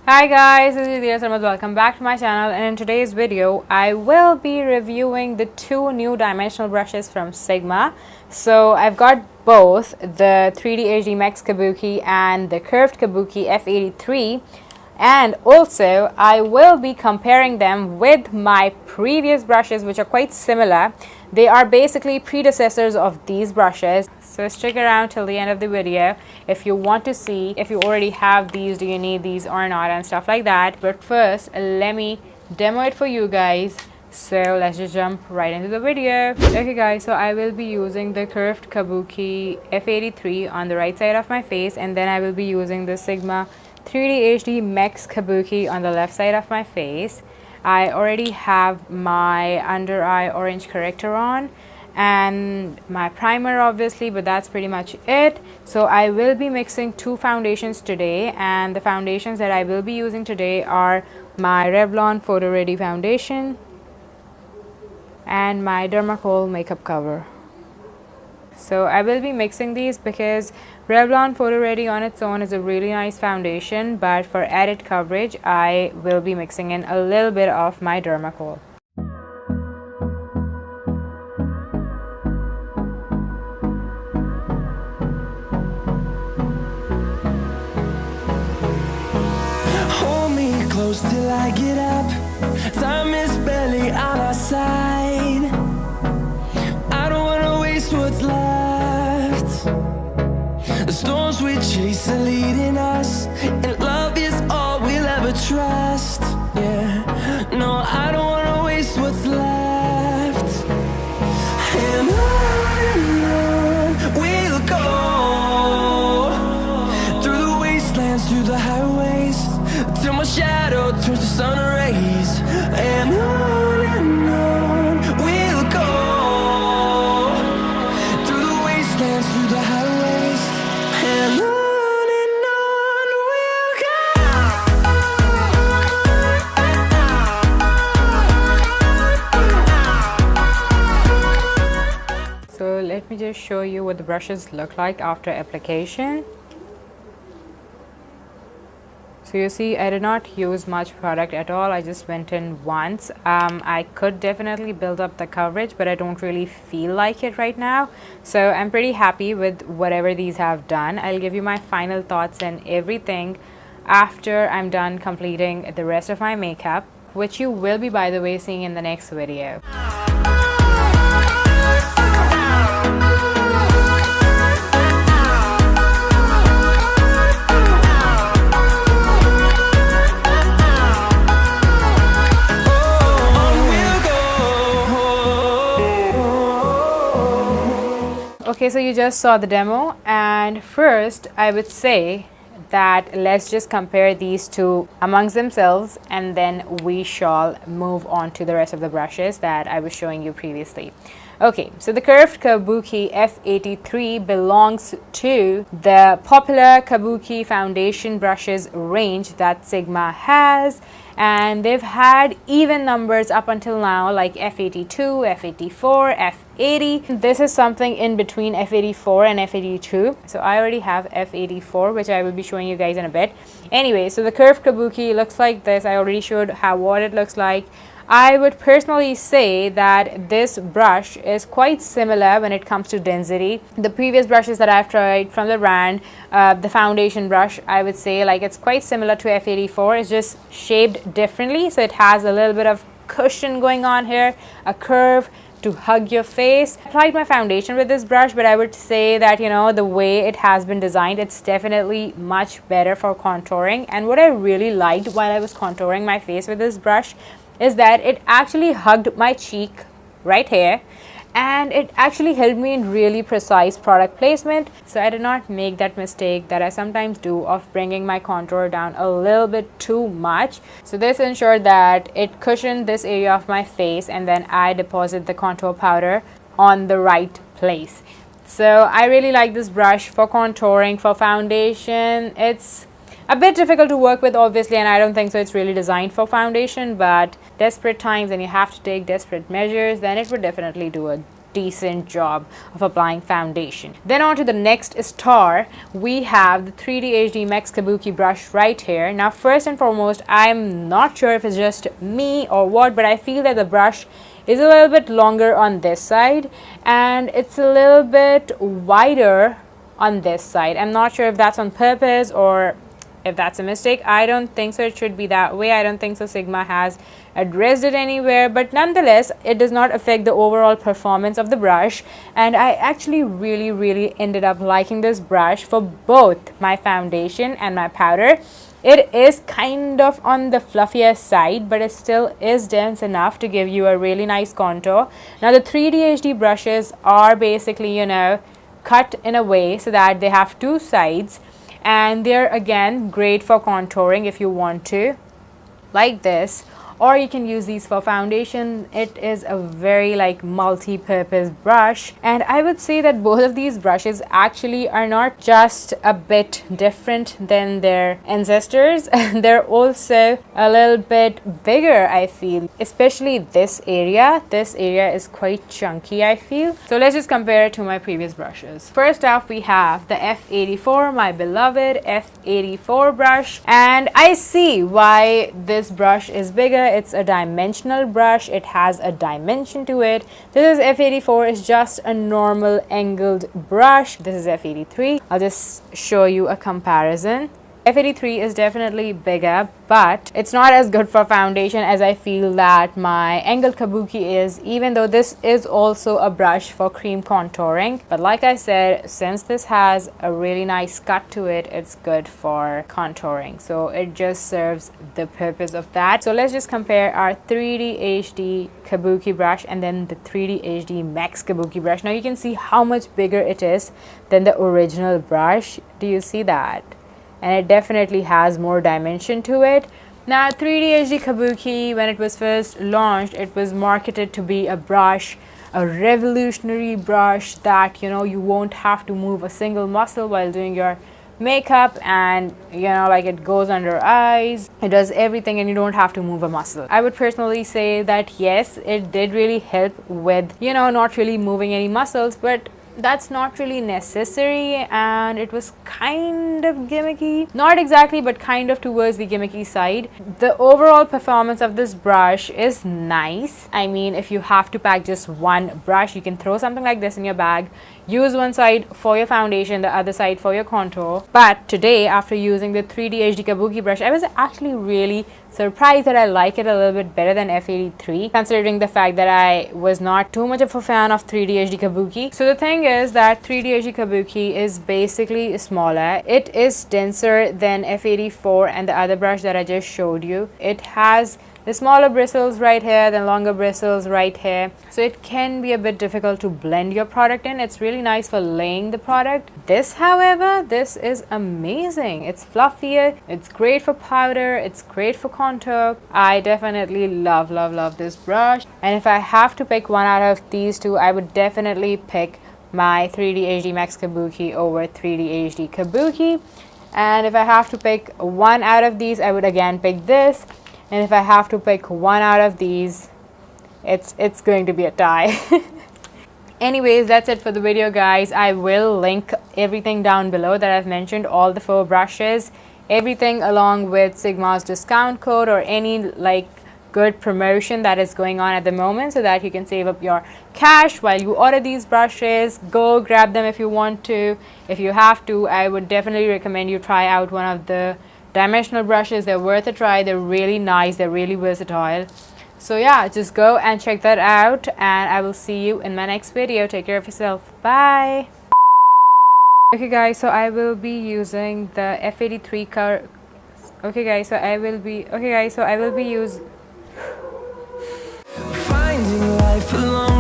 Hi guys, this is Jadirah Sarmad. Welcome back to my channel, and in today's video I will be reviewing the two new dimensional brushes from Sigma. So I've got both the 3D HD Max Kabuki and the Curved Kabuki F83, and also I will be comparing them with my previous brushes, which are quite similar. They are basically predecessors of these brushes, so stick around till the end of the video if you want to see if you already have these, do you need these or not, and stuff like that. But first, let me demo it for you guys. So let's just jump right into the video. Okay guys, so I will be using the Curved Kabuki F83 on the right side of my face, and then I will be using the Sigma 3D HD Max Kabuki on the left side of my face. I already have my under eye orange corrector on and my primer obviously, but that's pretty much it. So I will be mixing two foundations today, and the foundations that I will be using today are my Revlon Photo Ready foundation and my Dermacol makeup cover. So I will be mixing these because Revlon Photo Ready on its own is a really nice foundation, but for added coverage I will be mixing in a little bit of my Dermacol. Hold me close till I get up. Time is barely on our side. I don't wanna waste what's left. The storms we chase are leading us, and love is all we'll ever trust. Yeah, no, I don't wanna waste what's left. And on we'll go, through the wastelands, through the highways, till my shadow turns to sun rays. And on we'll go, through the wastelands, through the highways, and on we'll go. So let me just show you what the brushes look like after application. So you see, I did not use much product at all. I just went in once. I could definitely build up the coverage, but I don't really feel like it right now. So I'm pretty happy with whatever these have done. I'll give you my final thoughts and everything after I'm done completing the rest of my makeup, which you will be, by the way, seeing in the next video. Okay, so you just saw the demo, and first I would say that let's just compare these two amongst themselves, and then we shall move on to the rest of the brushes that I was showing you previously. Okay, so the Curved Kabuki F83 belongs to the popular Kabuki foundation brushes range that Sigma has, and they've had even numbers up until now, like F82, F84, F80. This is something in between F84 and F82. So I already have F84, which I will be showing you guys in a bit. Anyway, so the Curved Kabuki looks like this. I already showed what it looks like. I would personally say that this brush is quite similar when it comes to density. The previous brushes that I've tried from the brand, the foundation brush, I would say like it's quite similar to F84. It's just shaped differently, so it has a little bit of cushion going on here, a curve to hug your face. I applied my foundation with this brush, but I would say that, you know, the way it has been designed, it's definitely much better for contouring. And what I really liked while I was contouring my face with this brush is that it actually hugged my cheek right here, and it actually helped me in really precise product placement. So I did not make that mistake that I sometimes do of bringing my contour down a little bit too much. So this ensured that it cushioned this area of my face, and then I deposit the contour powder on the right place. So I really like this brush for contouring. For foundation, it's a bit difficult to work with obviously, and I don't think so it's really designed for foundation, but desperate times and you have to take desperate measures, then it would definitely do a decent job of applying foundation. Then on to the next star, we have the 3D HD Max Kabuki brush right here. Now first and foremost, I'm not sure if it's just me or what, but I feel that the brush is a little bit longer on this side and it's a little bit wider on this side. I'm not sure if that's on purpose or if that's a mistake. I don't think so. It should be that way. I don't think so Sigma has addressed it anywhere, but nonetheless it does not affect the overall performance of the brush, and I actually really ended up liking this brush for both my foundation and my powder. It is kind of on the fluffier side, but it still is dense enough to give you a really nice contour. Now the 3D HD brushes are basically, you know, cut in a way so that they have two sides, and they're again great for contouring if you want to, like this, or you can use these for foundation. It is a very like multi-purpose brush, and I would say that both of these brushes actually are not just a bit different than their ancestors, they're also a little bit bigger, I feel, especially this area. This area is quite chunky, I feel. So let's just compare it to my previous brushes. First off, we have the F84, my beloved F84 brush, and I see why this brush is bigger. It's a dimensional brush. It has a dimension to it. This is F84, is just a normal angled brush. This is F83. I'll just show you a comparison. F83 is definitely bigger, but it's not as good for foundation as I feel that my Angled Kabuki is, even though this is also a brush for cream contouring. But like I said, since this has a really nice cut to it, it's good for contouring. So it just serves the purpose of that. So let's just compare our 3D HD Kabuki brush and then the 3D HD Max Kabuki brush. Now you can see how much bigger it is than the original brush. Do you see that? And it definitely has more dimension to it. Now 3D HD Kabuki, when it was first launched, it was marketed to be a brush, a revolutionary brush that, you know, you won't have to move a single muscle while doing your makeup, and you know, like it goes under eyes, it does everything, and you don't have to move a muscle. I would personally say that yes, it did really help with, you know, not really moving any muscles, but that's not really necessary, and it was kind of gimmicky. Not exactly, but kind of towards the gimmicky side. The overall performance of this brush is nice. I mean, if you have to pack just one brush, you can throw something like this in your bag, use one side for your foundation, the other side for your contour. But today, after using the 3D HD Kabuki brush, I was actually really surprised that I like it a little bit better than F83, considering the fact that I was not too much of a fan of 3D HD Kabuki. So the thing is that 3D HD Kabuki is basically smaller. It is denser than F84 and the other brush that I just showed you. It has the smaller bristles right here, then longer bristles right here. So it can be a bit difficult to blend your product in. It's really nice for laying the product. This, however, this is amazing. It's fluffier, it's great for powder, it's great for contour. I definitely love this brush. And if I have to pick one out of these two, I would definitely pick my 3D HD Max Kabuki over 3D HD Kabuki. And if I have to pick one out of these, I would again pick this. And if I have to pick one out of these, it's going to be a tie. Anyways, that's it for the video, guys. I will link everything down below that I've mentioned, all the 4 brushes, everything along with Sigma's discount code or any like good promotion that is going on at the moment, so that you can save up your cash while you order these brushes. Go grab them if you want to. If you have to, I would definitely recommend you try out one of the dimensional brushes. They're worth a try. They're really nice. They're really versatile. So yeah, just go and check that out, and I will see you in my next video. Take care of yourself. Bye. Okay guys, so I will be using the F83 Curved. Okay guys, so I will be using Finding life alone